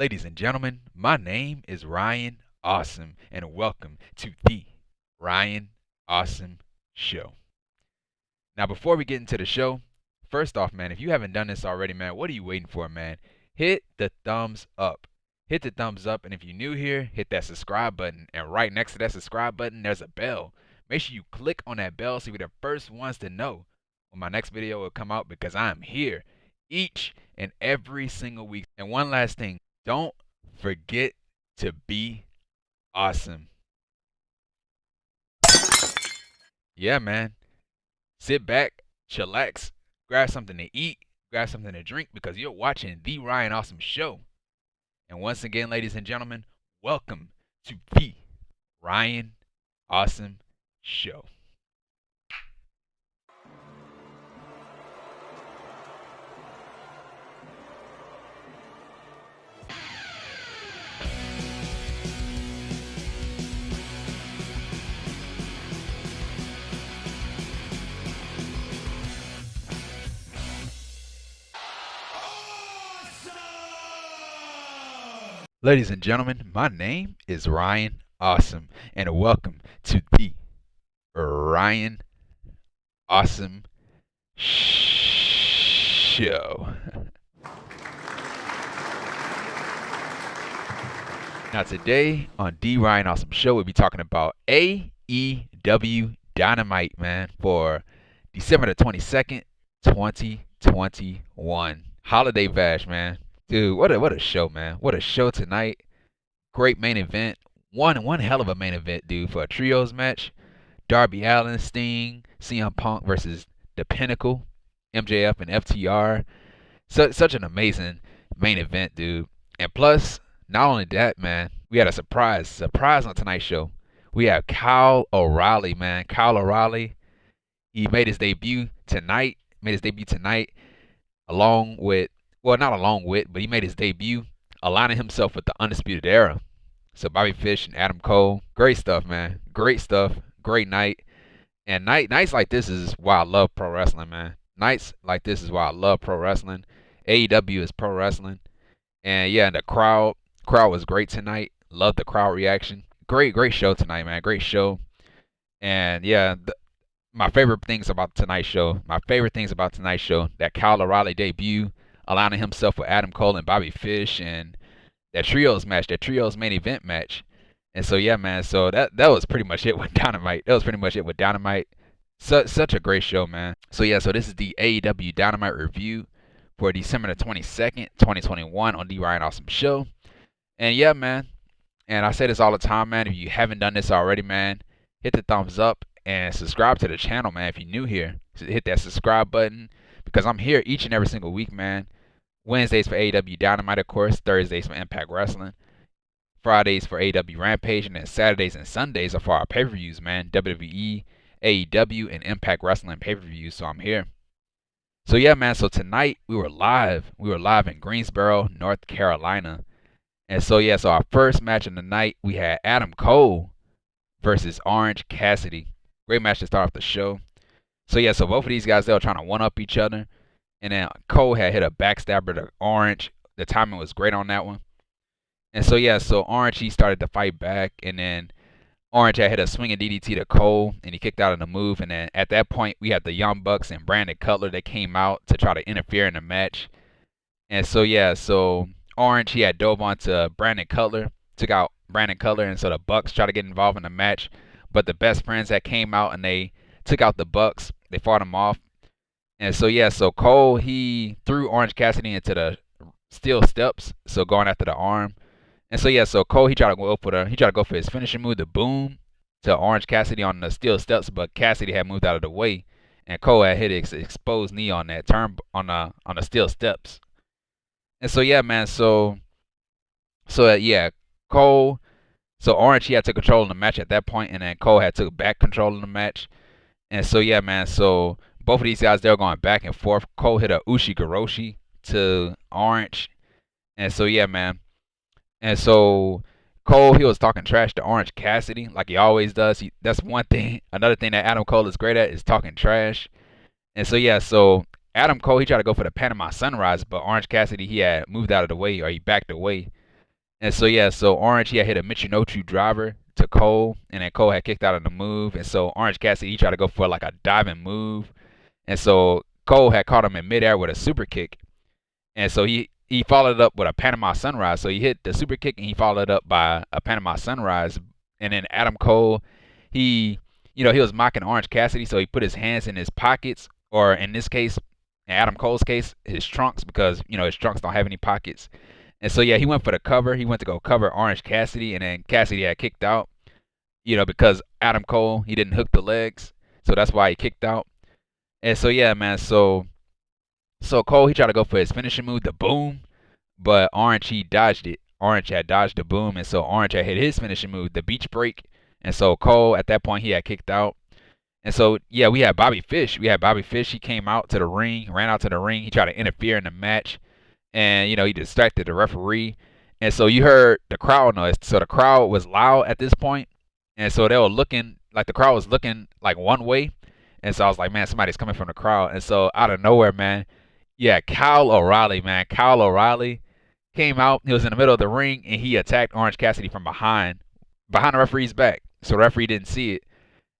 Ladies and gentlemen, my name is Ryan Awesome, and welcome to the Ryan Awesome Show. Now, before we get into the show, first off, man, if you haven't done this already, man, what are you waiting for, man? Hit the thumbs up. Hit the thumbs up, and if you're new here, hit that subscribe button. And right next to that subscribe button, there's a bell. Make sure you click on that bell so you're the first ones to know when my next video will come out because I'm here each and every single week. And one last thing, don't forget to be awesome. Yeah, man. Sit back, chillax, grab something to eat, grab something to drink because you're watching the Ryan Awesome Show. And once again, ladies and gentlemen, welcome to the Ryan Awesome Show. Ladies and gentlemen, my name is Ryan Awesome, and welcome to the Ryan Awesome Show. Now today on the Ryan Awesome Show, we'll be talking about AEW Dynamite, man, for December the 22nd, 2021. Holiday Bash, man. Dude, what a show, man. What a show tonight. Great main event. One hell of a main event, dude, for a trios match. Darby Allin, Sting, CM Punk versus the Pinnacle, MJF and FTR. Such an amazing main event, dude. And plus, not only that, man, we had a surprise on tonight's show. We have Kyle O'Reilly, man. Kyle O'Reilly, he made his debut tonight. Along with, well, not along with, but he made his debut aligning himself with the Undisputed Era. So Bobby Fish and Adam Cole. Great stuff, man. Great stuff. Great night. And nights like this is why I love pro wrestling, man. Nights like this is why I love pro wrestling. AEW is pro wrestling. And yeah, the crowd was great tonight. Love the crowd reaction. Great show tonight, man. Great show. And yeah, my favorite things about tonight's show, that Kyle O'Reilly debut, aligning himself with Adam Cole and Bobby Fish, and that trios match, that trios main event match. And so yeah, man, so that was pretty much it with Dynamite. Such a great show, man. So yeah, so this is the AEW Dynamite review for December the 22nd, 2021 on the Ryan Awesome Show. And yeah, man, and I say this all the time, man, if you haven't done this already, man, hit the thumbs up and subscribe to the channel, man. If you're new here, hit that subscribe button because I'm here each and every single week, man. Wednesdays for AEW Dynamite, of course. Thursdays for Impact Wrestling. Fridays for AEW Rampage. And then Saturdays and Sundays are for our pay-per-views, man. WWE, AEW, and Impact Wrestling pay-per-views. So I'm here. So yeah, man. So tonight we were live. We were live in Greensboro, North Carolina. And so yeah, so our first match of the night, we had Adam Cole versus Orange Cassidy. Great match to start off the show. So yeah, so both of these guys, they were trying to one-up each other. And then Cole had hit a backstabber to Orange. The timing was great on that one. And so yeah, so Orange, he started to fight back. And then Orange had hit a swinging DDT to Cole, and he kicked out of the move. And then at that point, we had the Young Bucks and Brandon Cutler that came out to try to interfere in the match. And so yeah, so Orange, he had dove onto Brandon Cutler, took out Brandon Cutler, and so the Bucks tried to get involved in the match. But the Best Friends that came out and they took out the Bucks. They fought them off. And so yeah, so Cole, he threw Orange Cassidy into the steel steps, so going after the arm. And so yeah, so Cole, he tried to go for his finishing move, the boom, to Orange Cassidy on the steel steps, but Cassidy had moved out of the way, and Cole had hit his exposed knee on that turn on the steel steps. And so yeah, man, so yeah, Cole, so Orange, he had to control the match at that point, and then Cole had took back control of the match. And so yeah, man, so both of these guys, they were going back and forth. Cole hit a Ushigoroshi to Orange. And so, yeah, man. And so Cole, he was talking trash to Orange Cassidy like he always does. That's one thing. Another thing that Adam Cole is great at is talking trash. And so, yeah, so Adam Cole, he tried to go for the Panama Sunrise, but Orange Cassidy, he had moved out of the way, or he backed away. And so yeah, so Orange he had hit a Michinoku driver to Cole, and then Cole had kicked out on the move, and so Orange Cassidy he tried to go for like a diving move, and so Cole had caught him in midair with a super kick, and so he followed up with a Panama Sunrise. So he hit the super kick and he followed up by a Panama Sunrise, and then Adam Cole he he was mocking Orange Cassidy, so he put his hands in his pockets, or in this case, in Adam Cole's case, his trunks, because his trunks don't have any pockets. And so yeah, he went for the cover. He went to go cover Orange Cassidy, and then Cassidy had kicked out. Because Adam Cole he didn't hook the legs, so that's why he kicked out. And so yeah, man. So Cole he tried to go for his finishing move, the boom, but Orange he dodged it. Orange had dodged the boom, and so Orange had hit his finishing move, the beach break. And so Cole at that point he had kicked out. And so yeah, we had Bobby Fish. He came out to the ring, ran out to the ring. He tried to interfere in the match, and he distracted the referee. And so you heard the crowd noise. So the crowd was loud at this point, and so they were looking like the crowd was looking like one way. And so I was like, man, somebody's coming from the crowd. And so out of nowhere, man, yeah, Kyle O'Reilly, man, Kyle O'Reilly came out. He was in the middle of the ring, and he attacked Orange Cassidy from behind the referee's back. So the referee didn't see it.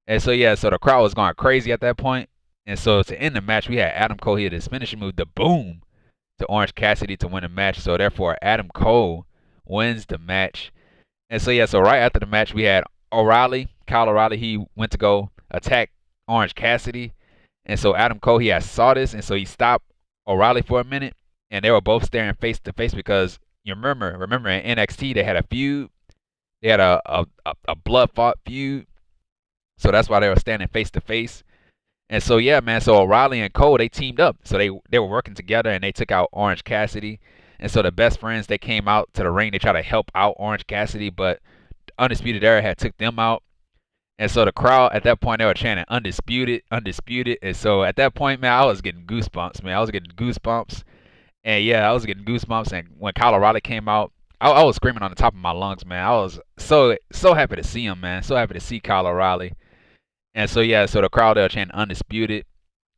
And so yeah, so the crowd was going crazy at that point. And so to end the match, we had Adam Cole hit his finishing move, the boom, to Orange Cassidy to win the match. So therefore, Adam Cole wins the match. And so yeah, so right after the match, we had Kyle O'Reilly. He went to go attack Orange Cassidy, and so Adam Cole he had saw this, and so he stopped O'Reilly for a minute, and they were both staring face to face because you remember in NXT they had a feud, they had a blood fought feud, so that's why they were standing face to face. And so yeah, man, so O'Reilly and Cole they teamed up, so they were working together and they took out Orange Cassidy. And so the best friends they came out to the ring, they tried to help out Orange Cassidy, but Undisputed Era had took them out. And so the crowd at that point they were chanting undisputed, undisputed. And so at that point, man, I was getting goosebumps, man. I was getting goosebumps. And yeah, I was getting goosebumps. And when Kyle O'Reilly came out, I was screaming on the top of my lungs, man. I was so happy to see him, man. So happy to see Kyle O'Reilly. And so yeah, so the crowd they were chanting undisputed.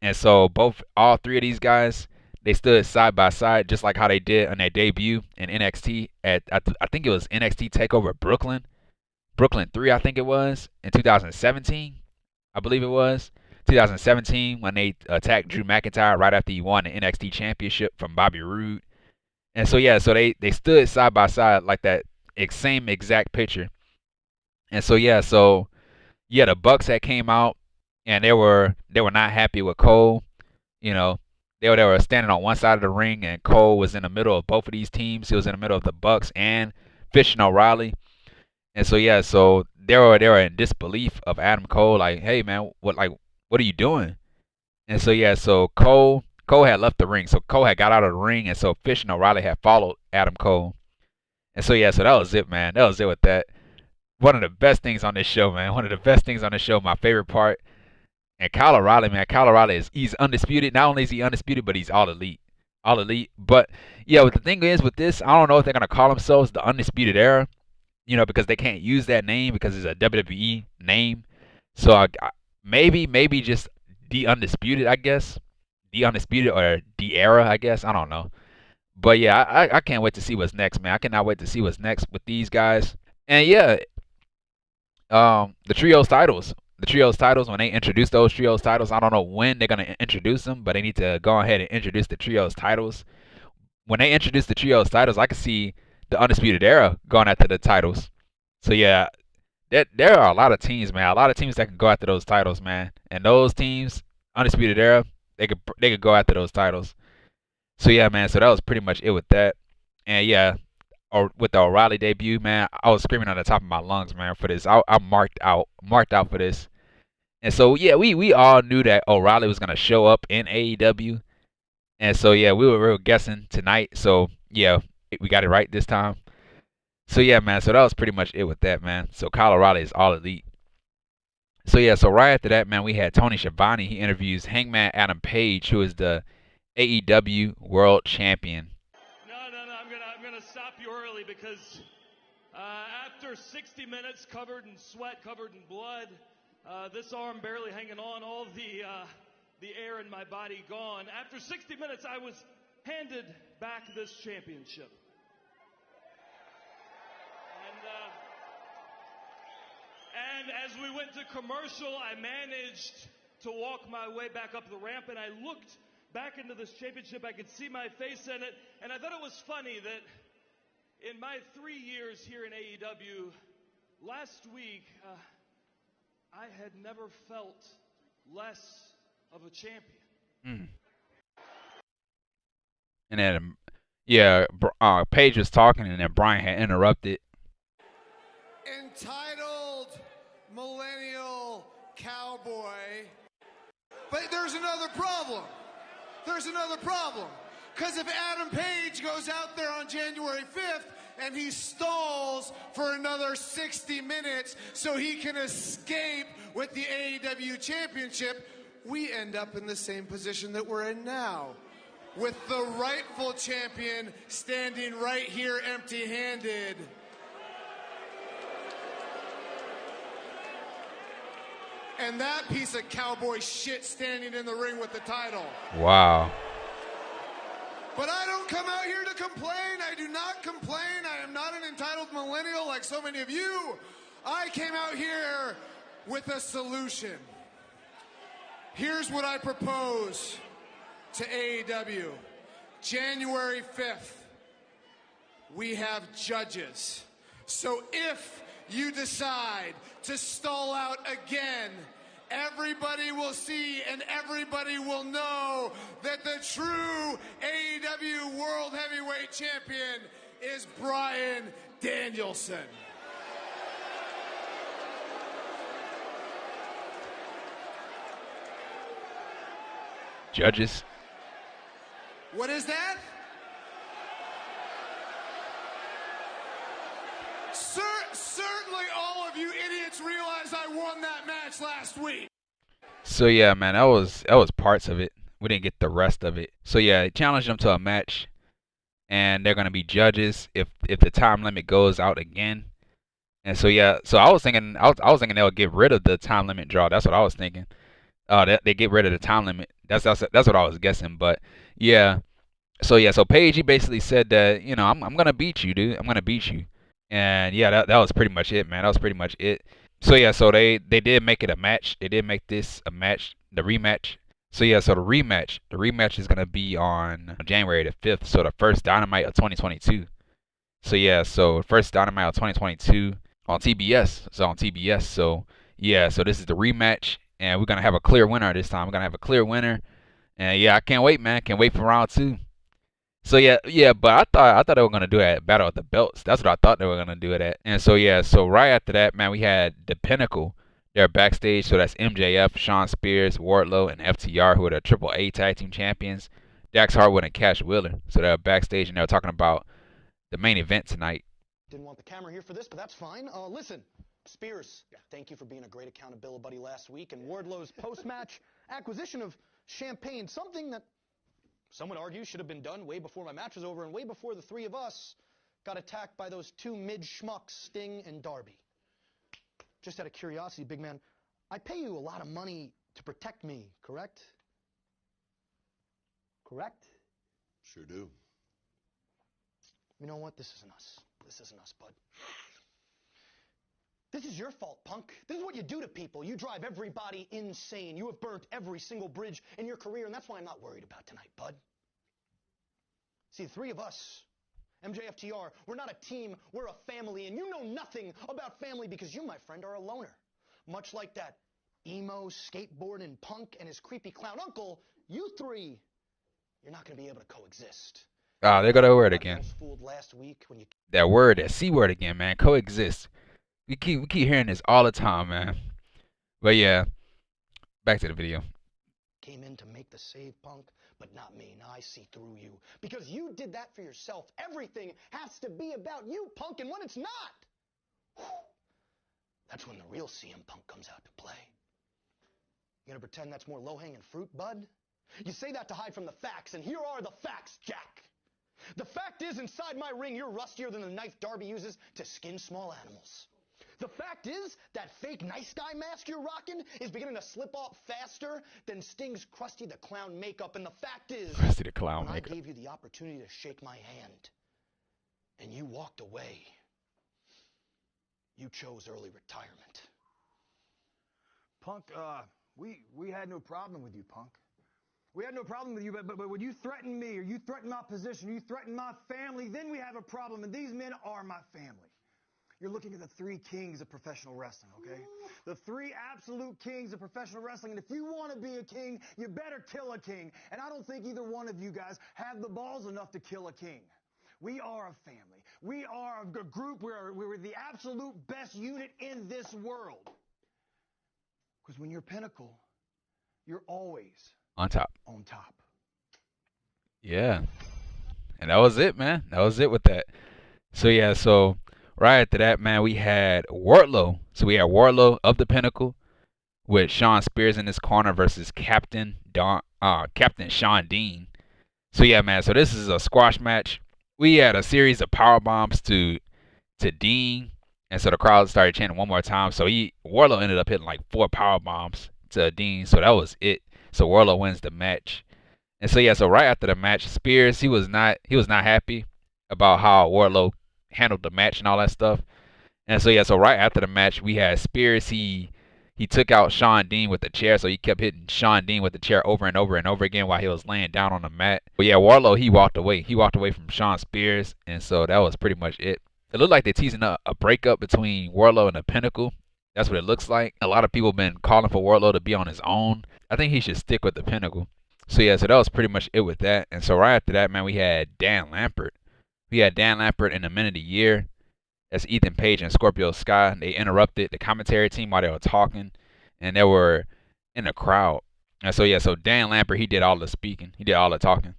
And so all three of these guys, they stood side by side just like how they did on their debut in NXT at I think it was NXT Takeover Brooklyn 3, I think it was, in 2017, I believe it was. 2017 when they attacked Drew McIntyre right after he won the NXT Championship from Bobby Roode. And so yeah, so they stood side by side like that same exact picture. And so yeah, the Bucks had came out and they were not happy with Cole. You know, they were standing on one side of the ring and Cole was in the middle of both of these teams. He was in the middle of the Bucks and Fish and O'Reilly. And so yeah, so they were in disbelief of Adam Cole, like, hey man, what are you doing? And so yeah, so Cole had left the ring. So Cole had got out of the ring, and so Fish and O'Reilly had followed Adam Cole. And so yeah, so that was it, man. That was it with that. One of the best things on this show, man. One of the best things on this show, my favorite part. And Kyle O'Reilly, man. Kyle O'Reilly he's undisputed. Not only is he undisputed, but he's all elite. All elite. But yeah, what the thing is with this, I don't know if they're gonna call themselves the Undisputed Era. Because they can't use that name because it's a WWE name. So maybe just the Undisputed, I guess. The Undisputed or the Era, I guess. I don't know. But yeah, I can't wait to see what's next, man. I cannot wait to see what's next with these guys. And yeah, the trios titles. The trios titles, when they introduce those trios titles, I don't know when they're going to introduce them, but they need to go ahead and introduce the trios titles. When they introduce the trios titles, I can see the Undisputed Era going after the titles. So yeah, there are a lot of teams, man. A lot of teams that can go after those titles, man. And those teams, Undisputed Era, they could go after those titles. So yeah, man. So that was pretty much it with that. And yeah, with the O'Reilly debut, man, I was screaming on the top of my lungs, man, for this. I marked out for this. And so yeah, we all knew that O'Reilly was gonna show up in AEW. And so yeah, we were guessing tonight. So yeah, we got it right this time. So yeah, man. So that was pretty much it with that, man. So Kyle O'Reilly is all elite. So yeah, so right after that, man, we had Tony Schiavone. He interviews Hangman Adam Page, who is the AEW World Champion. No. I'm gonna stop you early because after 60 minutes covered in sweat, covered in blood, this arm barely hanging on, all the air in my body gone. After 60 minutes, I was handed back this championship. And as we went to commercial, I managed to walk my way back up the ramp, and I looked back into this championship. I could see my face in it, and I thought it was funny that in my 3 years here in AEW, last week, I had never felt less of a champion. Mm. And then, yeah, Paige was talking, and then Brian had interrupted. Entitled millennial cowboy. But there's another problem. There's another problem. Because if Adam Page goes out there on January 5th and he stalls for another 60 minutes so he can escape with the AEW Championship, we end up in the same position that we're in now, with the rightful champion standing right here empty-handed. And that piece of cowboy shit standing in the ring with the title. Wow. But I don't come out here to complain. I do not complain. I am not an entitled millennial like so many of you. I came out here with a solution. Here's what I propose to AEW. January 5th, we have judges. So if you decide to stall out again, everybody will see and everybody will know that the true AEW World Heavyweight Champion is Bryan Danielson. Judges. What is that? Certainly all of you idiots realize I won that match last week. So yeah, man, that was parts of it. We didn't get the rest of it. So yeah, they challenged them to a match, and they're gonna be judges if the time limit goes out again. And so yeah, so I was thinking they'll get rid of the time limit draw. That's what I was thinking. They get rid of the time limit. That's what I was guessing. But yeah, so Paige, he basically said that, you know, I'm gonna beat you, dude. I'm gonna beat you. And yeah, that was pretty much it, man. That was pretty much it. So yeah, so they did make it a match. They did make this a match, the rematch. So yeah, so the rematch is gonna be on January the 5th. So the first Dynamite of 2022. So yeah, so first Dynamite of 2022 on TBS. So on TBS. So yeah, so this is the rematch, and we're gonna have a clear winner this time. We're gonna have a clear winner, and yeah, I can't wait, man. Can't wait for round 2. So yeah, but I thought they were gonna do it at Battle of the Belts. That's what I thought they were gonna do it at. And so yeah, so right after that, man, we had the Pinnacle. They're backstage. So that's MJF, Shawn Spears, Wardlow, and FTR, who are the AAA Tag Team Champions. Dax Harwood and Cash Wheeler. So they're backstage, and they're talking about the main event tonight. Didn't want the camera here for this, but that's fine. Listen, Spears, thank you for being a great accountability buddy last week, and Wardlow's post-match acquisition of champagne, something that some would argue should have been done way before my match was over and way before the three of us got attacked by those two mid-schmucks, Sting and Darby. Just out of curiosity, big man, I pay you a lot of money to protect me, correct? Correct? Sure do. You know what? This isn't us. This isn't us, bud. This is your fault, punk. This is what you do to people. You drive everybody insane. You have burnt every single bridge in your career, and that's why I'm not worried about tonight, bud. See, the three of us, MJFTR, we're not a team, we're a family, and you know nothing about family because you, my friend, are a loner. Much like that emo, skateboarding punk and his creepy clown uncle, you three, you're not going to be able to coexist. Ah, they're gonna word again. Last week when you... That word, that C word again, man. Coexist. We keep hearing this all the time, man. But yeah, back to the video. Came in to make the save, punk, but not me. Now I see through you. Because you did that for yourself. Everything has to be about you, punk, and when it's not, whew, that's when the real CM Punk comes out to play. You gonna pretend that's more low-hanging fruit, bud? You say that to hide from the facts, and here are the facts, Jack. The fact is, inside my ring, you're rustier than the knife Darby uses to skin small animals. The fact is, that fake nice guy mask you're rocking is beginning to slip off faster than Sting's Krusty the Clown makeup. And the fact is, Krusty the Clown when makeup. I gave you the opportunity to shake my hand, and you walked away, you chose early retirement. Punk, we had no problem with you, Punk. We had no problem with you, but when you threaten me, or you threaten my position, or you threaten my family, then we have a problem, and these men are my family. You're looking at the three kings of professional wrestling, okay? The three absolute kings of professional wrestling, and if you want to be a king, you better kill a king. And I don't think either one of you guys have the balls enough to kill a king. We are a family. We are a group. We're the absolute best unit in this world. Because when you're Pinnacle, you're always On top. on top. Yeah. And that was it, man. That was it with that. So yeah, so right after that, man, we had Wardlow. So we had Wardlow of the Pinnacle with Shawn Spears in his corner versus Captain Shawn Dean. So yeah, man. So this is a squash match. We had a series of power bombs to Dean, and so the crowd started chanting one more time. So Wardlow ended up hitting like 4 power bombs to Dean. So that was it. So Wardlow wins the match. And so yeah, so right after the match, Spears he was not happy about how Wardlow handled the match and all that stuff. And so yeah, so right after the match, we had Spears. He took out Shawn Dean with the chair, so he kept hitting Shawn Dean with the chair over and over and over again while he was laying down on the mat. But yeah, Wardlow he walked away. He walked away from Shawn Spears, and so that was pretty much it. It looked like they're teasing a breakup between Wardlow and the Pinnacle. That's what it looks like. A lot of people have been calling for Wardlow to be on his own. I think he should stick with the Pinnacle. So yeah, so that was pretty much it with that. And so right after that, man, we had Dan Lambert. We had Dan Lambert in a minute a year. That's Ethan Page and Scorpio Sky. They interrupted the commentary team while they were talking, and they were in the crowd. And so yeah, so Dan Lambert, he did all the speaking. He did all the talking.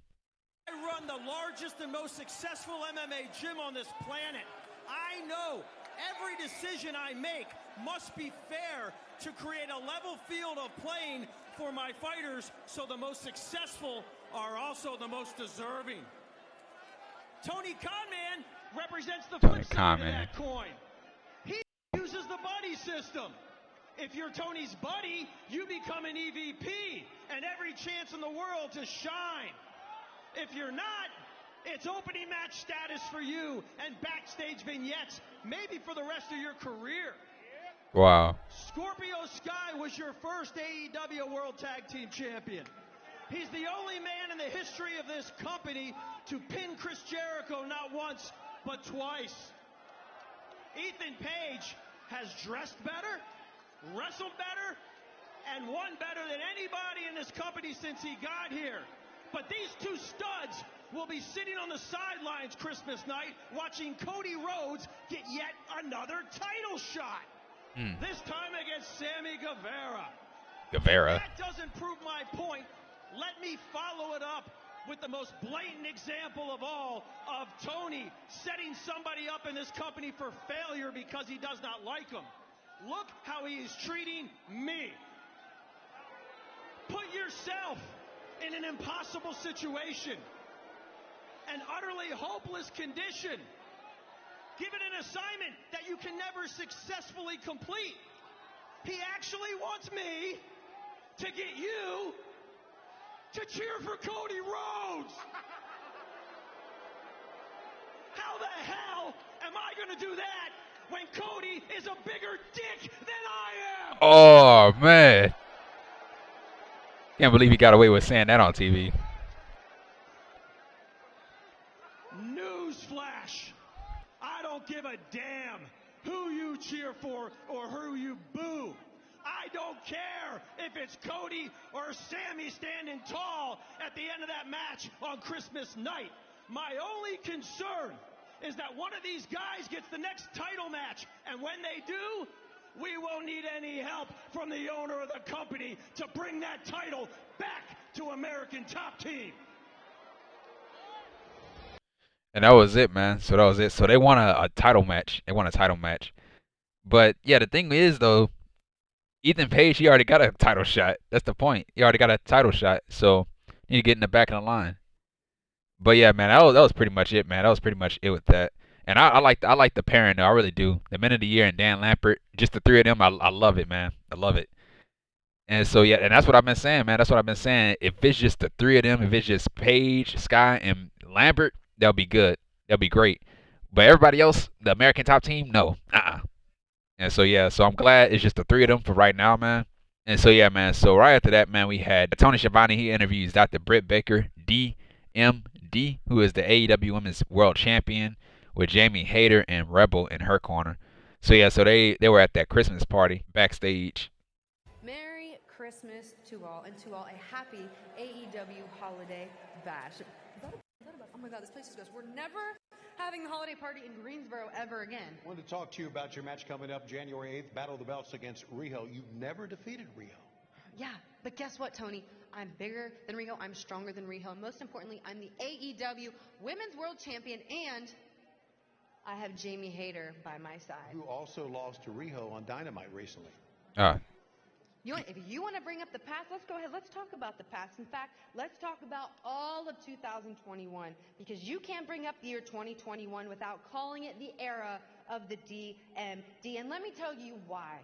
I run the largest and most successful MMA gym on this planet. I know every decision I make must be fair to create a level field of playing for my fighters, so the most successful are also the most deserving. Tony Khan represents the flip side of that coin. He uses the buddy system. If you're Tony's buddy, you become an EVP and every chance in the world to shine. If you're not, it's opening match status for you and backstage vignettes, maybe for the rest of your career. Wow. Scorpio Sky was your first AEW World Tag Team Champion. He's the only man in the history of this company to pin Chris Jericho not once, but twice. Ethan Page has dressed better, wrestled better, and won better than anybody in this company since he got here. But these two studs will be sitting on the sidelines Christmas night watching Cody Rhodes get yet another title shot. This time against Sammy Guevara. If that doesn't prove my point, let me follow it up with the most blatant example of all of Tony setting somebody up in this company for failure because he does not like him. Look how he is treating me. Put yourself in an impossible situation, an utterly hopeless condition. Given an assignment that you can never successfully complete. He actually wants me to get you to cheer for Cody Rhodes. How the hell am I going to do that when Cody is a bigger dick than I am? Oh, man. Can't believe he got away with saying that on TV. Newsflash. I don't give a damn who you cheer for or who you boo. I don't care if it's Cody or Sammy standing tall at the end of that match on Christmas night. My only concern is that one of these guys gets the next title match, and when they do, we won't need any help from the owner of the company to bring that title back to American Top Team. And that was it, man. So that was it. So they won a title match. They won a title match. But yeah, the thing is though, Ethan Page, he already got a title shot. That's the point. He already got a title shot. So you need to get in the back of the line. But yeah, man, that was pretty much it, man. That was pretty much it with that. And I like the pairing though. I really do. The Men of the Year and Dan Lambert, just the three of them, I love it, man. I love it. And so yeah, and that's what I've been saying, man. That's what I've been saying. If it's just the three of them, if it's just Page, Sky, and Lambert, that'll be good. That'll be great. But everybody else, the American Top Team, no. And so yeah, so I'm glad it's just the three of them for right now, man. And so yeah, man. So right after that, man, we had Tony Schiavone. He interviews Dr. Britt Baker, D.M.D, who is the AEW Women's World Champion, with Jamie Hayter and Rebel in her corner. So yeah, so they were at that Christmas party backstage. Merry Christmas to all, and to all a happy AEW holiday bash. Oh my God, this place is gross. We're never having the holiday party in Greensboro ever again. I wanted to talk to you about your match coming up January 8th, Battle of the Belts against Riho. You've never defeated Riho. Yeah, but guess what, Tony? I'm bigger than Riho, I'm stronger than Riho, and most importantly, I'm the AEW Women's World Champion, and I have Jamie Hayter by my side. Who also lost to Riho on Dynamite recently. If you want to bring up the past, let's go ahead. Let's talk about the past. In fact, let's talk about all of 2021, because you can't bring up the year 2021 without calling it the era of the D.M.D. And let me tell you why.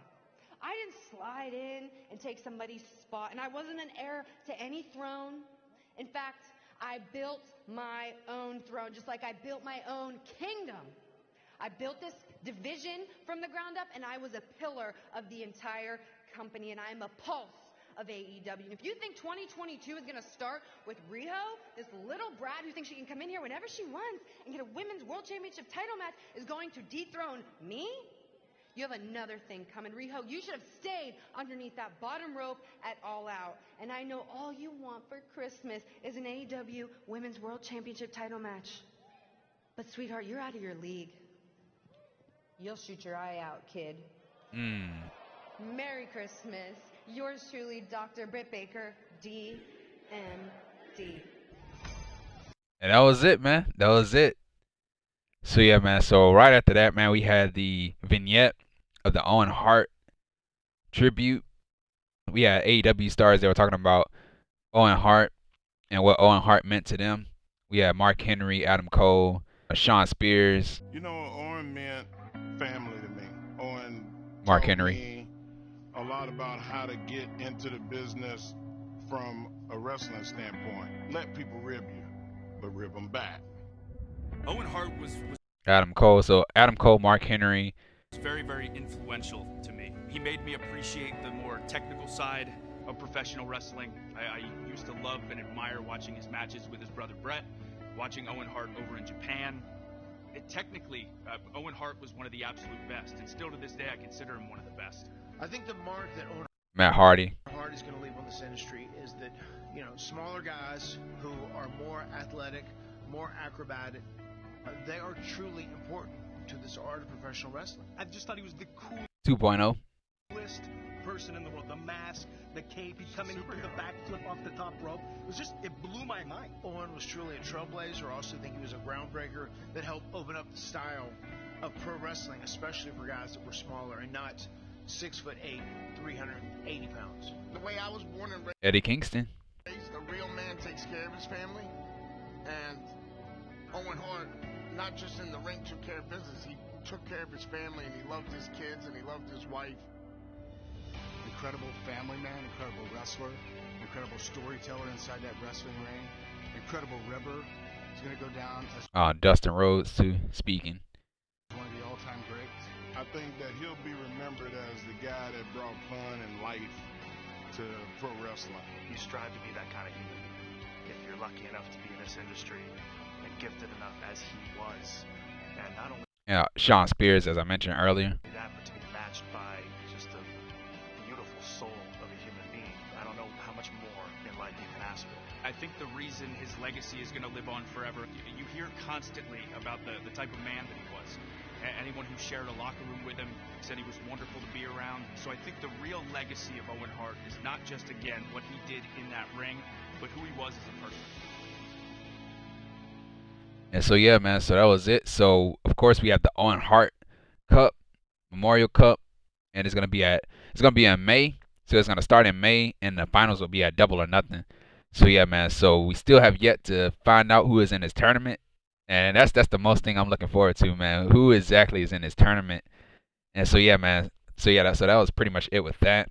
I didn't slide in and take somebody's spot, and I wasn't an heir to any throne. In fact, I built my own throne, just like I built my own kingdom. I built this division from the ground up, and I was a pillar of the entire company, and I'm a pulse of AEW. And if you think 2022 is going to start with Riho, this little brat who thinks she can come in here whenever she wants and get a Women's World Championship title match is going to dethrone me, you have another thing coming. Riho, you should have stayed underneath that bottom rope at All Out. And I know all you want for Christmas is an AEW Women's World Championship title match. But sweetheart, you're out of your league. You'll shoot your eye out, kid. Merry Christmas. Yours truly, Dr. Britt Baker, D.M.D. And that was it, man. That was it. So yeah, man. So right after that, man, we had the vignette of the Owen Hart tribute. We had AEW stars. They were talking about Owen Hart and what Owen Hart meant to them. We had Mark Henry, Adam Cole, Shawn Spears. You know, Owen meant family to me. Owen Mark taught Henry. me a lot about how to get into the business from a wrestling standpoint. Let people rib you, but rib them back. Owen Hart was Adam Cole. So Adam Cole, Mark Henry. very, very influential to me. He made me appreciate the more technical side of professional wrestling. I used to love and admire watching his matches with his brother Britt, watching Owen Hart over in Japan. Technically, Owen Hart was one of the absolute best, and still to this day, I consider him one of the best. I think the mark that Owen Matt Hardy. Hart is going to leave on this industry is that, you know, smaller guys who are more athletic, more acrobatic, they are truly important to this art of professional wrestling. I just thought he was the 2.0. Coolest person in the world. The mask, the cape, he'd come in, he'd do the backflip off the top rope. It blew my mind. Owen was truly a trailblazer. I also think he was a groundbreaker that helped open up the style of pro wrestling, especially for guys that were smaller and not 6'8", 380 pounds. The way I was born and Eddie Kingston. raised, a real man takes care of his family. And Owen Hart, not just in the ring, took care of business. He took care of his family, and he loved his kids, and he loved his wife. Incredible family man, incredible wrestler, incredible storyteller inside that wrestling ring, incredible ribber. He's going to go down as Dustin Rhodes too, speaking. one of the all-time greats. I think that he'll be remembered as the guy that brought fun and life to pro wrestling. You strive to be that kind of human if you're lucky enough to be in this industry and gifted enough as he was. And not only Shawn Spears, as I mentioned earlier. that, but to be matched by just a beautiful soul of a human being. I don't know how much more in life you can ask for. I think the reason his legacy is going to live on forever, you hear constantly about the type of man that he was. Anyone who shared a locker room with him said he was wonderful to be around. So I think the real legacy of Owen Hart is not just, again, what he did in that ring, but who he was as a person. And so yeah, man, so that was it. So of course we have the Owen Hart Cup, Memorial Cup, and it's gonna be in May. So it's gonna start in May, and the finals will be at Double or Nothing. So yeah, man. So we still have yet to find out who is in this tournament, and that's the most thing I'm looking forward to, man. Who exactly is in this tournament? And so yeah, man. So yeah, that was pretty much it with that.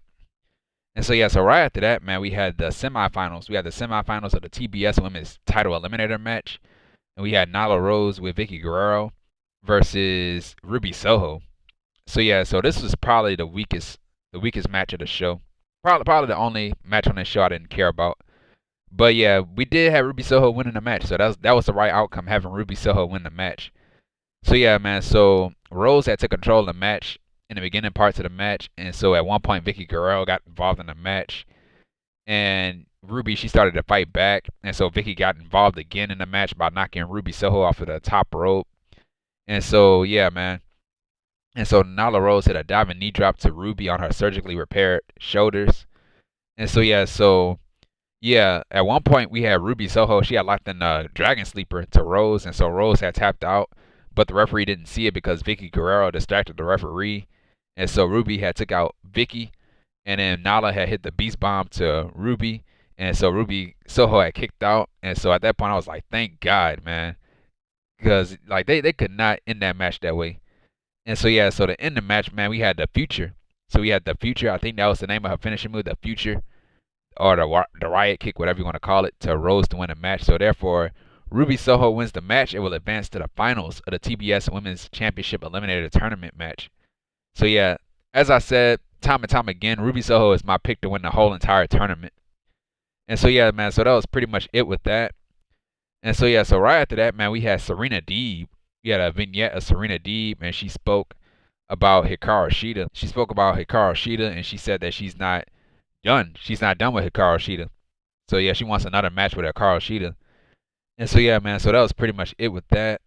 And so yeah, so right after that, man, we had the semifinals. We had the semifinals of the TBS Women's Title Eliminator match. And we had Nyla Rose with Vickie Guerrero versus Ruby Soho. So yeah, so this was probably the weakest match of the show. Probably the only match on this show I didn't care about. But yeah, we did have Ruby Soho winning the match, so that was the right outcome, having Ruby Soho win the match. So yeah, man. So Rose had to control the match in the beginning parts of the match, and so at one point Vickie Guerrero got involved in the match, and Ruby, she started to fight back, and so Vickie got involved again in the match by knocking Ruby Soho off of the top rope. And so yeah, man. And so Nyla Rose hit a diving knee drop to Ruby on her surgically repaired shoulders. And so yeah, at one point we had Ruby Soho. She had locked in a Dragon Sleeper to Rose, and so Rose had tapped out, but the referee didn't see it because Vickie Guerrero distracted the referee, and so Ruby had took out Vickie, and then Nyla had hit the Beast Bomb to Ruby, and so Ruby Soho had kicked out, and so at that point I was like, thank God, man, because like they could not end that match that way. And so yeah, so to end the match, man, we had the Future. So we had the Future. I think that was the name of her finishing move, the Future, or the Riot Kick, whatever you want to call it, to Rose to win the match. So therefore, Ruby Soho wins the match and will advance to the finals of the TBS Women's Championship Eliminator Tournament match. So yeah, as I said time and time again, Ruby Soho is my pick to win the whole entire tournament. And so yeah, man, so that was pretty much it with that. And so yeah, so right after that, man, we had Serena Deeb. We had a vignette of Serena Deeb, and she spoke about Hikaru Shida. She spoke about Hikaru Shida, and she said that she's not done. She's not done with Hikaru Shida. So yeah, she wants another match with Hikaru Shida. And so yeah, man, so that was pretty much it with that.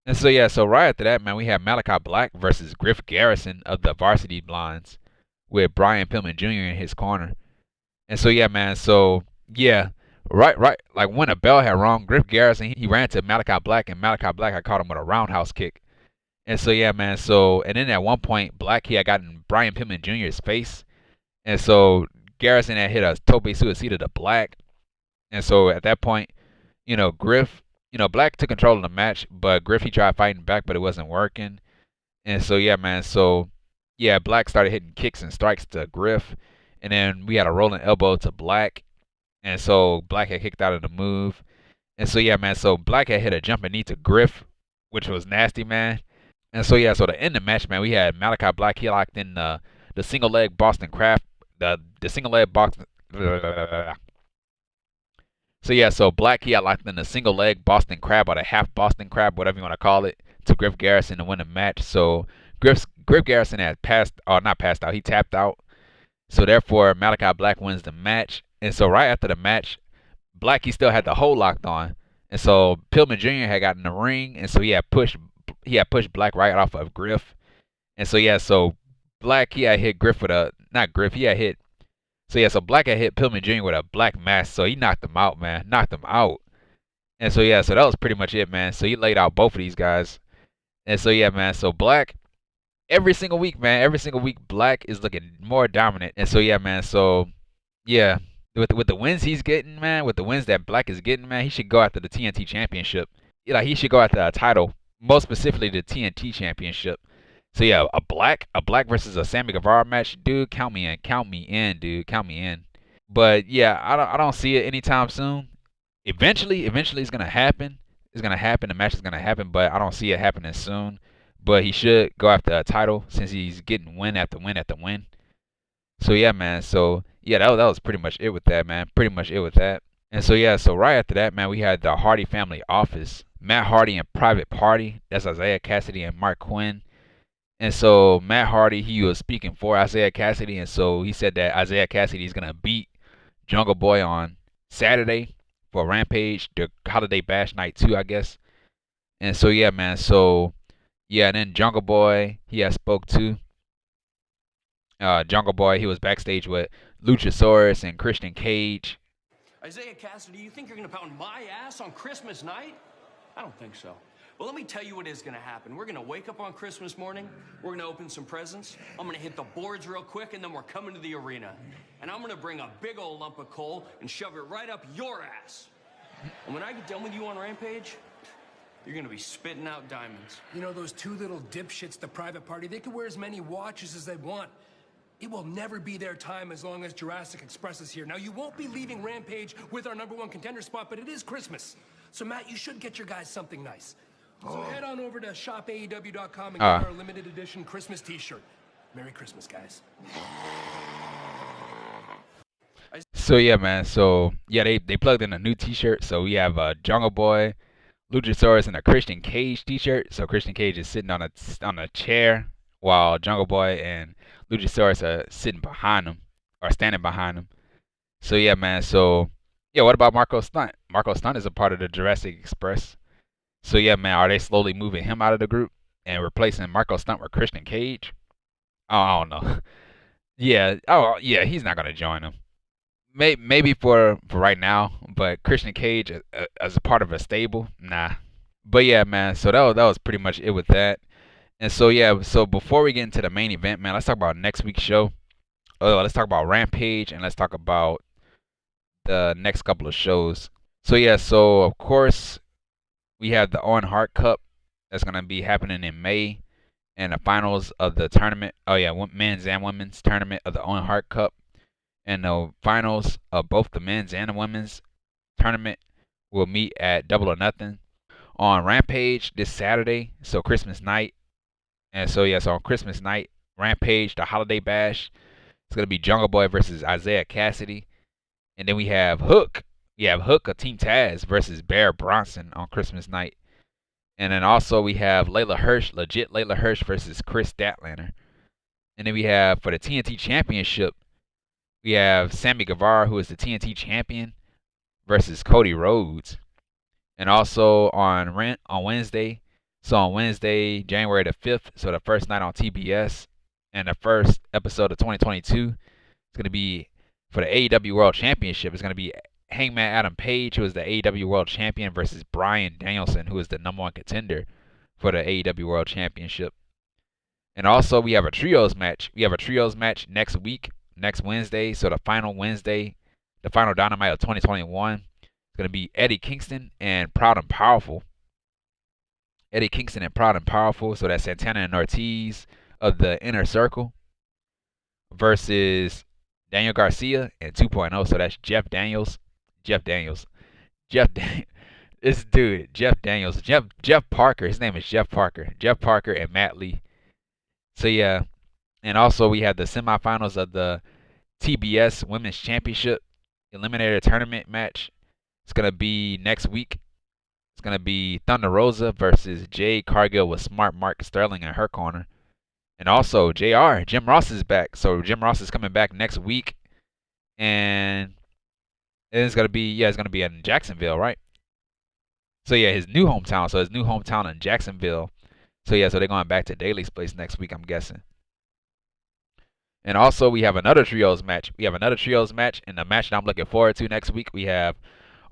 And so yeah, so right after that, man, we have Malakai Black versus Griff Garrison of the Varsity Blondes with Brian Pillman Jr. in his corner. And so yeah, man, so yeah, right, like when a bell had rung, Griff Garrison, he ran to Malakai Black, and Malakai Black had caught him with a roundhouse kick. And so yeah, man, so and then at one point, Black, he had gotten Brian Pillman Jr.'s face, and so Garrison had hit a tope suicida to Black. And so at that point, you know, Griff, you know, Black took control of the match, but Griff, he tried fighting back, but it wasn't working. And so yeah, man, so yeah, Black started hitting kicks and strikes to Griff, and then we had a rolling elbow to Black, and so Black had kicked out of the move. And so yeah, man, so Black had hit a jumping knee to Griff, which was nasty, man. And so yeah, so to end the match, man, we had Malakai Black, he locked in the single leg Boston Crab, the single leg Boston. So yeah, so Black, he had locked in the single leg Boston Crab, or the half Boston Crab, whatever you want to call it, to Griff Garrison to win the match. So Griff Garrison had not passed out, he tapped out. So therefore, Malakai Black wins the match. And so right after the match, Black, he still had the hold locked on. And so Pillman Jr. had gotten in the ring, and so he had pushed Black right off of Griff. And so yeah, so Black, he had hit Griff with a, not Griff, he had hit, so yeah, so Black had hit Pillman Jr. with a black mass, so he knocked him out, man, knocked him out. And so yeah, so that was pretty much it, man. So he laid out both of these guys. And so yeah, man, so Black, every single week, Black is looking more dominant. And so yeah, man, so yeah, with the wins he's getting, man, with the wins that Black is getting, man, he should go after the TNT Championship. Like, he should go after a title, most specifically the TNT Championship. So yeah, a Black versus a Sammy Guevara match, dude, count me in, dude, count me in. But yeah, I don't see it anytime soon. Eventually it's gonna happen. It's gonna happen. The match is gonna happen, but I don't see it happening soon. But he should go after a title since he's getting win after win after win. So yeah, man. So yeah, that was pretty much it with that, man. Pretty much it with that. And so yeah, so right after that, man, we had the Hardy Family Office, Matt Hardy and Private Party. That's Isiah Kassidy and Marq Quen. And so Matt Hardy, he was speaking for Isiah Kassidy, and so he said that Isiah Kassidy is gonna beat Jungle Boy on Saturday for Rampage, the Holiday Bash Night 2, I guess. And so yeah, man. So yeah, and then Jungle Boy, he had spoke too. Jungle Boy, he was backstage with Luchasaurus and Christian Cage. Isiah Kassidy, you think you're gonna pound my ass on Christmas night? I don't think so. Well, let me tell you what is gonna happen. We're gonna wake up on Christmas morning, we're gonna open some presents, I'm gonna hit the boards real quick, and then we're coming to the arena. And I'm gonna bring a big old lump of coal and shove it right up your ass. And when I get done with you on Rampage, you're gonna be spitting out diamonds. You know, those two little dipshits, the Private Party, they can wear as many watches as they want. It will never be their time as long as Jurassic Express is here. Now, you won't be leaving Rampage with our #1 contender spot, but it is Christmas. So, Matt, you should get your guys something nice. So head on over to shopaew.com and get our limited edition Christmas t-shirt. Merry Christmas, guys. So yeah, man. So yeah, they plugged in a new T-shirt. So we have Jungle Boy, Luchasaurus, and a Christian Cage T-shirt. So Christian Cage is sitting on a chair while Jungle Boy and Luchasaurus are sitting behind him or standing behind him. So yeah, man. So yeah, what about Marco Stunt? Marco Stunt is a part of the Jurassic Express. So yeah, man. Are they slowly moving him out of the group and replacing Marco Stunt with Christian Cage? Oh, I don't know. Yeah. Oh yeah, he's not gonna join them. Maybe for right now, but Christian Cage as a part of a stable, nah. But yeah, man. So that was pretty much it with that. And so yeah, so before we get into the main event, man, let's talk about next week's show. Let's talk about Rampage and let's talk about the next couple of shows. So yeah, so of course we have the Owen Hart Cup that's gonna be happening in May, and the finals of the tournament. Oh yeah, men's and women's tournament of the Owen Hart Cup, and the finals of both the men's and the women's tournament will meet at Double or Nothing on Rampage this Saturday. So Christmas night, and so yeah, so on Christmas night, Rampage, the Holiday Bash. It's gonna be Jungle Boy versus Isiah Kassidy, and then we have Hook. We have Hook of Team Taz versus Bear Bronson on Christmas night. And then also we have Layla Hirsch, legit Layla Hirsch versus Chris Statlander. And then we have for the TNT Championship, we have Sammy Guevara, who is the TNT Champion, versus Cody Rhodes. And also on Wednesday, so on Wednesday, January the 5th, so the first night on TBS, and the first episode of 2022, it's going to be for the AEW World Championship. It's going to be Hangman Adam Page, who is the AEW World Champion, versus Bryan Danielson, who is the #1 contender for the AEW World Championship. And also, we have a trios match. We have a trios match next week, next Wednesday. So the final Wednesday, the final Dynamite of 2021, is going to be Eddie Kingston and Proud and Powerful. Eddie Kingston and Proud and Powerful. So that's Santana and Ortiz of the Inner Circle versus Daniel Garcia and 2.0. So that's Jeff Daniels. Jeff Daniels. This dude, Jeff Daniels. Jeff Parker. His name is Jeff Parker. Jeff Parker and Matt Lee. So yeah. And also we have the semifinals of the TBS Women's Championship Eliminator Tournament match. It's going to be next week. It's going to be Thunder Rosa versus Jade Cargill with Smart Mark Sterling in her corner. And also JR, Jim Ross is back. So Jim Ross is coming back next week. And it's going to be, it's going to be in Jacksonville, right? So yeah, his new hometown. So his new hometown in Jacksonville. So yeah, so they're going back to Daly's place next week, I'm guessing. And also we have another trios match. And the match that I'm looking forward to next week, we have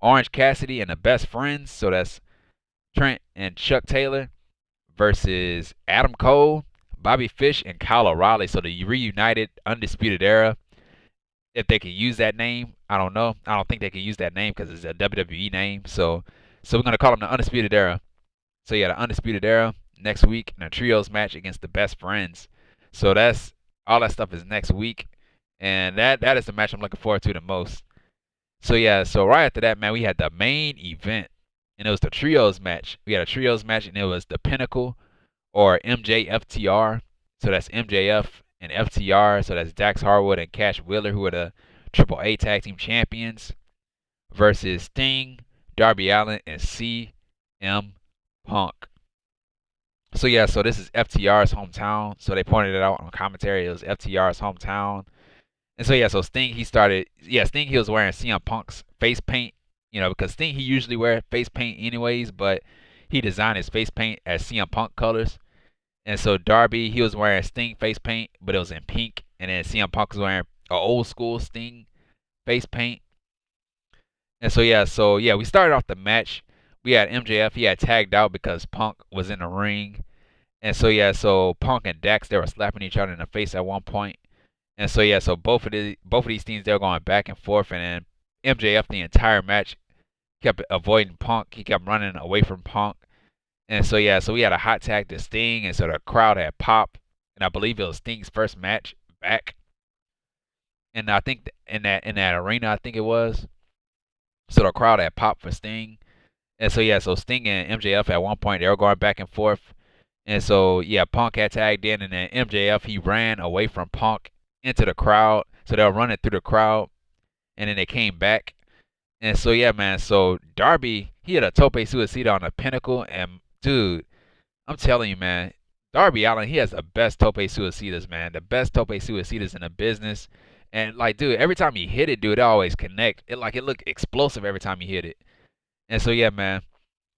Orange Cassidy and the Best Friends. So that's Trent and Chuck Taylor versus Adam Cole, Bobby Fish, and Kyle O'Reilly. So the reunited Undisputed Era. If they can use that name, I don't know. I don't think they can use that name because it's a WWE name. So we're going to call them the Undisputed Era. So yeah, the Undisputed Era next week in a trios match against the Best Friends. So that's all that stuff is next week. And that is the match I'm looking forward to the most. So yeah, so right after that, man, we had the main event. And it was the trios match. We had a trios match and it was the Pinnacle or MJFTR. So that's MJF and FTR. So that's Dax Harwood and Cash Wheeler, who are the AAA Tag Team Champions, versus Sting, Darby Allin, and CM Punk. So yeah, so this is FTR's hometown. So they pointed it out on commentary. It was FTR's hometown. And so yeah, so Sting, he was wearing CM Punk's face paint, because Sting, he usually wears face paint anyways, but he designed his face paint as CM Punk colors. And so Darby, he was wearing Sting face paint, but it was in pink. And then CM Punk was wearing an old school Sting face paint. And so yeah, we started off the match. We had MJF, he had tagged out because Punk was in the ring. And so yeah, so Punk and Dax, they were slapping each other in the face at one point. And so yeah, so both of these teams, they were going back and forth. And then MJF, the entire match, kept avoiding Punk. He kept running away from Punk. And so yeah, so we had a hot tag to Sting, and so the crowd had popped. And I believe it was Sting's first match back. And I think in that arena, I think it was. So the crowd had popped for Sting. And so yeah, so Sting and MJF at one point, they were going back and forth. And so yeah, Punk had tagged in, and then MJF, he ran away from Punk into the crowd. So they were running through the crowd. and then they came back. And so yeah, man. So Darby, he had a tope suicida on the Pinnacle, and dude, I'm telling you, man, Darby Allin, he has the best tope suicidas, man. The best tope suicidas in the business. And like, dude, every time he hit it, dude, it always connect. It looked explosive every time he hit it. And so yeah, man.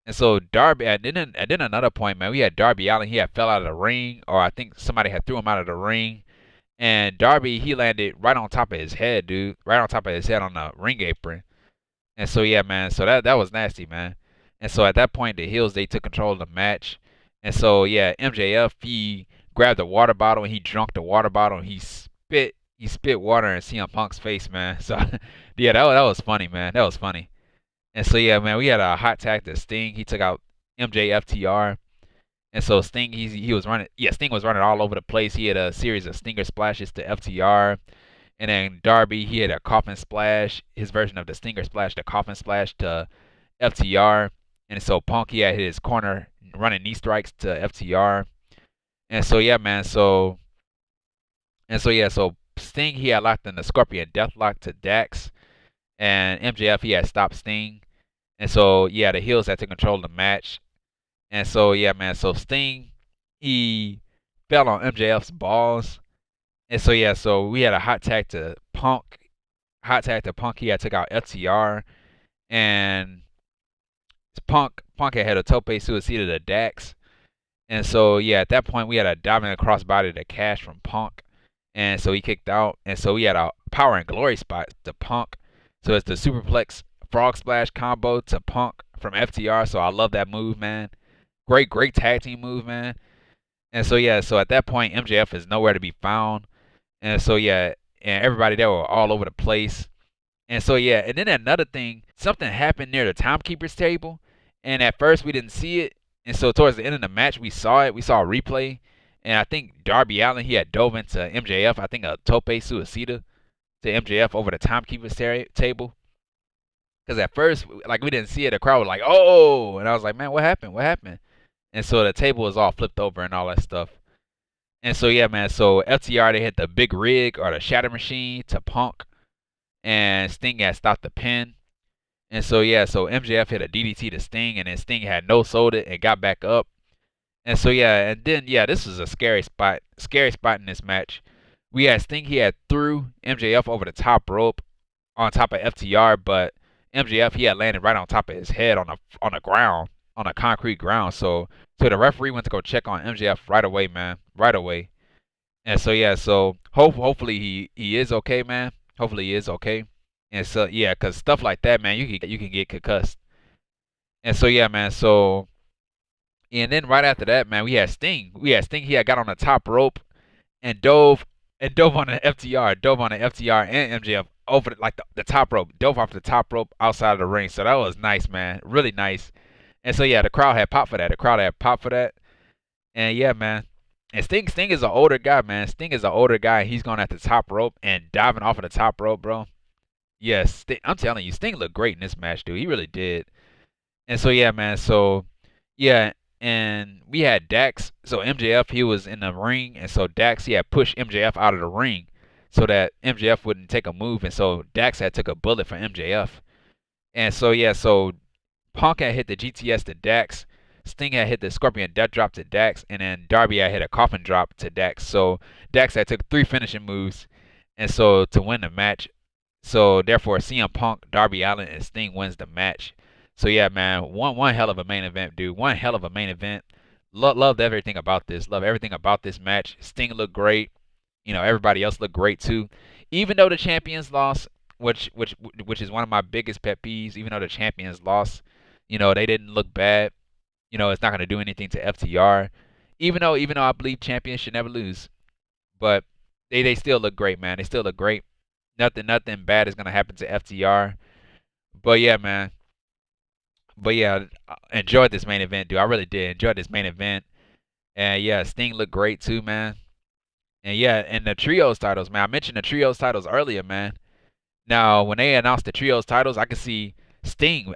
And so Darby, and then another point, man, we had Darby Allin. He had fell out of the ring, or I think somebody had threw him out of the ring. And Darby, he landed right on top of his head, dude, right on top of his head on the ring apron. And so yeah, man, so that was nasty, man. And so at that point, the heels, they took control of the match. And so yeah, MJF, he grabbed the water bottle and he drunk the water bottle and he spit water in CM Punk's face, man. So yeah, that was funny, man. That was funny. And so yeah, man, we had a hot tag to Sting. He took out MJFTR. And so Sting, he was running, yeah, Sting was running all over the place. He had a series of stinger splashes to FTR. And then Darby, he had a coffin splash, his version of the stinger splash, the coffin splash to FTR. And so Punk, he had his corner running knee strikes to FTR. And so yeah, man, so Sting, he had locked in the Scorpion Deathlock to Dax. And MJF, he had stopped Sting. And so yeah, the heels had to control the match. And so yeah, man, so Sting, he fell on MJF's balls. And so yeah, so we had a hot tag to Punk. He had took out FTR. And Punk had a tope suicida to Dax. And so yeah, at that point we had a diving across body to Cash from Punk. And so he kicked out. And so we had a power and glory spot to Punk. So it's the superplex frog splash combo to Punk from FTR. So I love that move, man. Great tag team move, man. And so yeah, so at that point MJF is nowhere to be found. And so yeah, and everybody there were all over the place. And so yeah, and then another thing, something happened near the timekeeper's table. And at first we didn't see it. And so towards the end of the match we saw it. We saw a replay. And I think Darby Allin, he had dove into MJF. I think a tope suicida to MJF over the timekeeper's table. Because at first, like, we didn't see it. The crowd was like, oh! And I was like, man, what happened? What happened? And so the table was all flipped over and all that stuff. And so yeah, man, so FTR, they hit the big rig or the shatter machine to Punk. And Sting had stopped the pin. And so yeah, so MJF hit a DDT to Sting, and then Sting had no sold it and got back up. And so yeah, and then yeah, this was a scary spot in this match. We had Sting, he had threw MJF over the top rope on top of FTR, but MJF, he had landed right on top of his head on the ground, on a concrete ground. So the referee went to go check on MJF right away, man, right away. And so yeah, so hopefully he is okay, man. Hopefully he is okay. And so yeah, cause stuff like that, man, you can get concussed. And so yeah, man, so and then right after that, man, we had Sting. He had got on the top rope and dove on the FTR and MJF over the top rope, dove off the top rope outside of the ring. So that was nice, man, really nice. And so yeah, the crowd had popped for that. And yeah, man. And Sting is an older guy, man. Sting is an older guy. He's going at the top rope and diving off of the top rope, bro. Yes, I'm telling you, Sting looked great in this match, dude. He really did. And so yeah, man. So yeah, and we had Dax. So MJF, he was in the ring, and so Dax, he had pushed MJF out of the ring so that MJF wouldn't take a move, and so Dax had took a bullet for MJF. And so yeah, so Punk had hit the GTS to Dax. Sting had hit the Scorpion Death Drop to Dax, and then Darby had hit a Coffin Drop to Dax. So Dax had took 3 finishing moves, and so to win the match. So therefore, CM Punk, Darby Allin, and Sting wins the match. So yeah, man, one hell of a main event, dude. One hell of a main event. Loved everything about this. Love everything about this match. Sting looked great. You know, everybody else looked great too. Even though the champions lost, which is one of my biggest pet peeves. Even though the champions lost, you know, they didn't look bad. You know, it's not going to do anything to FTR. Even though I believe champions should never lose. But they still look great, man. They still look great. Nothing bad is going to happen to FTR. But yeah, man. But yeah, I enjoyed this main event, dude. I really did enjoy this main event. And yeah, Sting looked great too, man. And yeah, and the trios titles, man. I mentioned the trios titles earlier, man. Now, when they announced the trios titles, I could see Sting,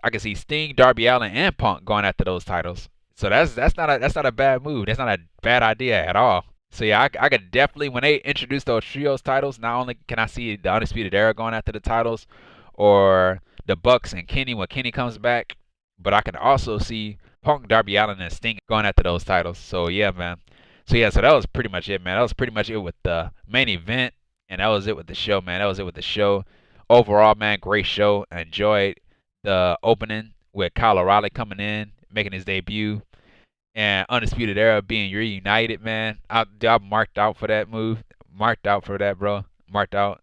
Darby Allin, and Punk going after those titles. So that's not a bad move. That's not a bad idea at all. So yeah, I could definitely, when they introduce those trios titles, not only can I see the Undisputed Era going after the titles, or the Bucks and Kenny when Kenny comes back, but I can also see Punk, Darby Allin, and Sting going after those titles. So yeah, man. So yeah, so that was pretty much it, man. That was pretty much it with the main event, and that was it with the show, man. That was it with the show. Overall, man, great show. I enjoyed the opening with Kyle O'Reilly coming in, making his debut, and Undisputed Era being reunited, man. I'm marked out for that move. Marked out for that, bro. Marked out.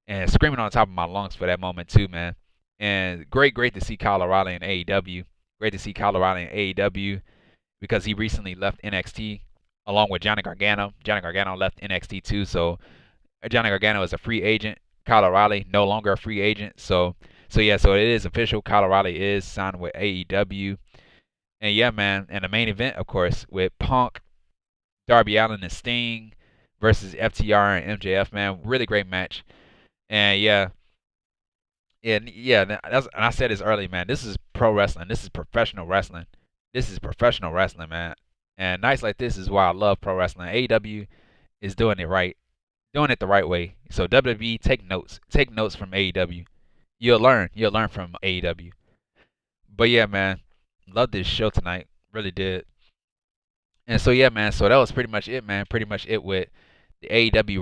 And screaming on top of my lungs for that moment, too, man. And great to see Kyle O'Reilly in AEW. Great to see Kyle O'Reilly in AEW because he recently left NXT along with Johnny Gargano. Johnny Gargano left NXT, too. So Johnny Gargano is a free agent. Kyle O'Reilly no longer a free agent. So yeah, so it is official. Kyle O'Reilly is signed with AEW. And yeah, man, and the main event, of course, with Punk, Darby Allin, and Sting versus FTR and MJF, man. Really great match. And yeah, and I said this early, man. This is pro wrestling. This is professional wrestling. This is professional wrestling, man. And nights like this is why I love pro wrestling. AEW is doing it right, doing it the right way. So WWE, take notes. Take notes from AEW. You'll learn. You'll learn from AEW. But yeah, man. Love this show tonight. Really did. And so yeah, man. So that was pretty much it, man. Pretty much it with the AEW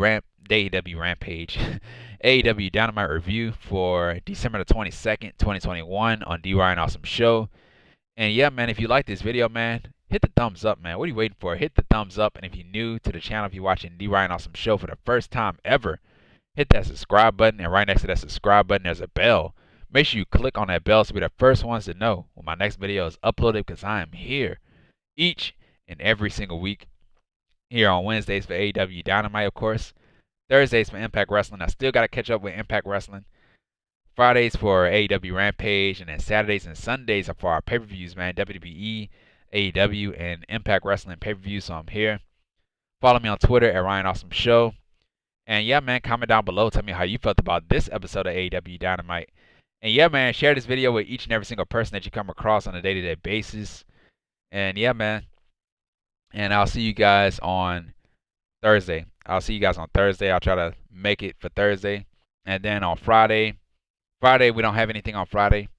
Rampage, AEW Dynamite review for December the 22nd, 2021 on D Ryan Awesome Show. And yeah, man, if you like this video, man, hit the thumbs up, man. What are you waiting for? Hit the thumbs up. And if you're new to the channel, if you're watching D Ryan Awesome Show for the first time ever, hit that subscribe button. And right next to that subscribe button, there's a bell. Make sure you click on that bell to be the first ones to know when my next video is uploaded, because I am here each and every single week. Here on Wednesdays for AEW Dynamite, of course. Thursdays for Impact Wrestling. I still got to catch up with Impact Wrestling. Fridays for AEW Rampage. And then Saturdays and Sundays are for our pay-per-views, man. WWE, AEW, and Impact Wrestling pay-per-views. So I'm here. Follow me on Twitter at Ryan Awesome Show. And yeah, man, comment down below. Tell me how you felt about this episode of AEW Dynamite. And yeah, man, share this video with each and every single person that you come across on a day-to-day basis. And yeah, man. And I'll see you guys on Thursday. I'll try to make it for Thursday. And then on Friday, we don't have anything on Friday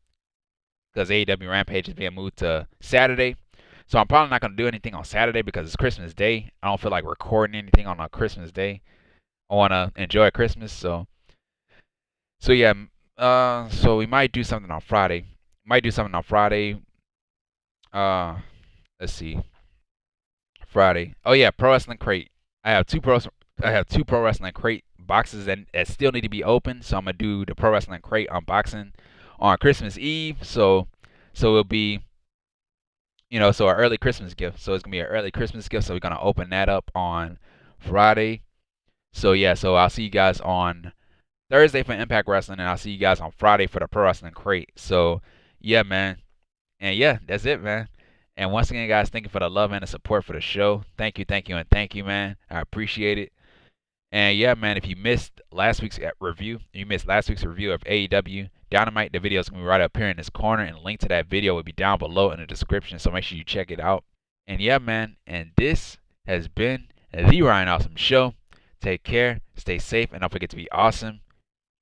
because AEW Rampage is being moved to Saturday. So I'm probably not going to do anything on Saturday because it's Christmas Day. I don't feel like recording anything on a Christmas Day. I want to enjoy Christmas. So yeah. So we might do something on Friday. Let's see. Friday. Oh yeah, Pro Wrestling Crate. I have two Pro Wrestling Crate boxes that still need to be opened. So I'm gonna do the Pro Wrestling Crate unboxing on Christmas Eve. So it'll be, so an early Christmas gift. So it's gonna be an early Christmas gift. So we're gonna open that up on Friday. So yeah. So I'll see you guys on Thursday for Impact Wrestling, and I'll see you guys on Friday for the Pro Wrestling Crate. So yeah, man. And yeah, that's it, man. And once again, guys, thank you for the love and the support for the show. Thank you, man. I appreciate it. And yeah, man, if you missed last week's review of AEW Dynamite, the video is going to be right up here in this corner, and the link to that video will be down below in the description, so make sure you check it out. And yeah, man, and this has been the Ryan Awesome Show. Take care, stay safe, and don't forget to be awesome.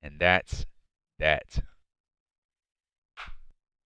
And that's that.